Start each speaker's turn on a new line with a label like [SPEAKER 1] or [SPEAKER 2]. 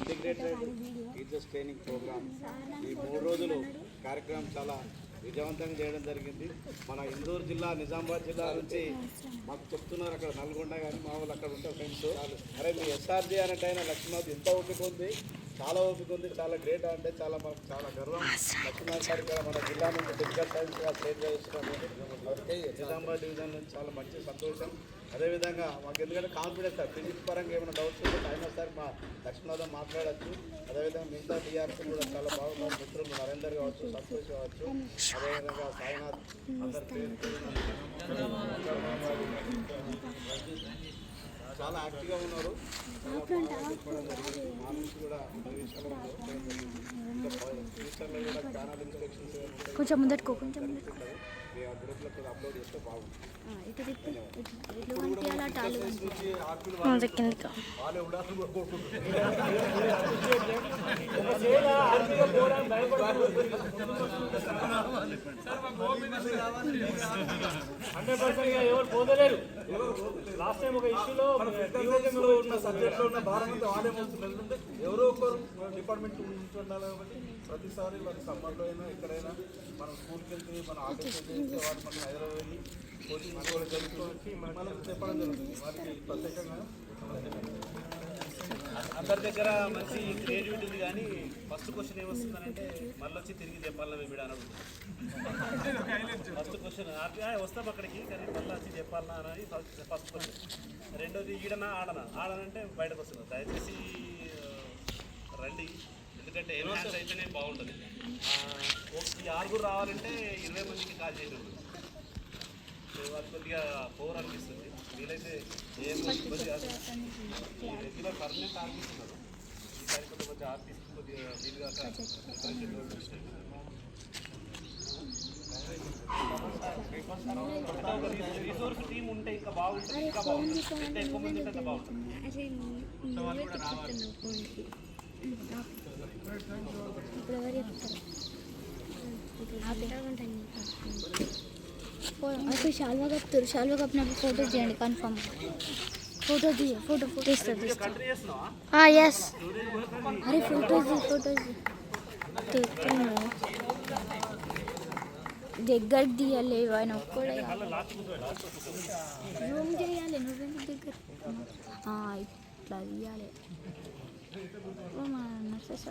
[SPEAKER 1] Integrated teachers training programme ఈ 3 రోజులు కార్యక్రమం చాలా విజయవంతంగా చేయడం జరిగింది. మన ఇందూరు జిల్లా, నిజామాబాద్ జిల్లా నుంచి మాకు చెప్తున్నారు, అక్కడ నల్గొండ కానీ మా వాళ్ళు అక్కడ ఉంటే ఫ్రెండ్స్, అరే మీ ఎస్ఆర్జీ అనేట ఆయన లక్ష్మీనాథ్ ఎంత ఓపిక ఉంది, చాలా ఓపిక ఉంది, చాలా గ్రేట్ అంటే చాలా మనకు చాలా గర్వం. లక్ష్మీనాథ్ గారు ఇక్కడ మన జిల్లా నుంచి ఫిజికల్ సైన్స్గా స్టేట్ చేస్తున్నాము. నిజామాబాద్ డివిజన్ నుంచి చాలా మంచి సంతోషం. అదేవిధంగా మాకు ఎందుకంటే కాన్ఫిడెన్స్ సార్, ఫిజిక్స్ పరంగా ఏమైనా డౌట్స్ ఉంటే టైం సార్ మా లక్ష్మీనాథం మాట్లాడచ్చు. అదేవిధంగా మిగతా టీఆర్పీ కూడా చాలా బాగున్నారు, మిత్రులు నరేందర్ కావచ్చు, సంతోష్ కావచ్చు, అదేవిధంగా సాయినాథ్, అందరు చాలా యాక్టివ్గా ఉన్నారు. మా నుంచి కూడా ఫ్యూచర్లో కూడా ఛానల్ ఇన్స్ట్రక్షన్స్
[SPEAKER 2] కొంచెం ముందట్టుకో, కొంచెం
[SPEAKER 1] గ్రూప్లో కూడా అప్లోడ్ చేస్తే బాగుంటుంది.
[SPEAKER 3] ఎవరు పోదలేరు. లాస్ట్ టైం ఒక ఇష్యూలో ఉన్న సబ్జెక్ట్లో ఉన్న భారం అంతా వాళ్ళే మోస్తున్నారు. ఎవరో ఒకరు డిపార్ట్మెంట్ నుంచి ఉండాలి కాబట్టి ప్రతిసారి మన సమ్మర్లో అయినా ఎక్కడైనా మనం స్కూల్కి వెళ్తే మన ఆఫీస్ వెళ్తే వాళ్ళు మన హైదరాబాద్ వెళ్ళి కోచింగ్ కూడా జరుగుతుంది, మనం చెప్పడం జరుగుతుంది. వారికి ప్రత్యేకంగా అందరి దగ్గర మంచి క్రియేటివిటీ ఉంది. కానీ ఫస్ట్ క్వశ్చన్ ఏమొస్తుందంటే మళ్ళీ వచ్చి తిరిగి చెప్పాలని మేము అనదు. ఫస్ట్ క్వశ్చన్ వస్తాం అక్కడికి, కానీ మళ్ళీ వచ్చి చెప్పాలన్నా అని ఫస్ట్ క్వశ్చన్. రెండోది ఈడనా ఆడనంటే బయటకు వస్తున్నారు. దయచేసి రండి, ఎందుకంటే ఎన్హాన్స్ అయితేనే బాగుంటుంది. ఈ 6 రావాలంటే 20 మందికి కాల్ చేసి ఉంటుంది. సో అది కొద్దిగా పవర్ అనిపిస్తుంది. వీలైతే ఏం ఇబ్బంది కాదు. రెగ్యులర్ పర్మనెంట్ ఆర్టిస్ట్ ఉన్నారు. ఈసారి కొంచెం ఆర్టిస్ట్ కొద్దిగా వీలుగా రిసోర్స్ టీమ్ ఉంటే ఇంకా బాగుంటుంది, ఇంకా బాగుంటుంది. ఎంత ఎక్కువ మంది ఉంటే బాగుంటుంది.
[SPEAKER 2] అప్పుడు శాల్వా కప్తారు, శాల్వా కప్పినప్పుడు ఫోటో చేయండి కన్ఫర్మ్. ఫోటో ఇస్తుంది. ఎస్, అరే ఫోటోస్ దగ్గరికి తీయాలి. ఆయన ఒక్కడే జూమ్ చేయాలి, నువ్వెందుకు దగ్గర ఇట్లా తీయాలి. నర్సెస్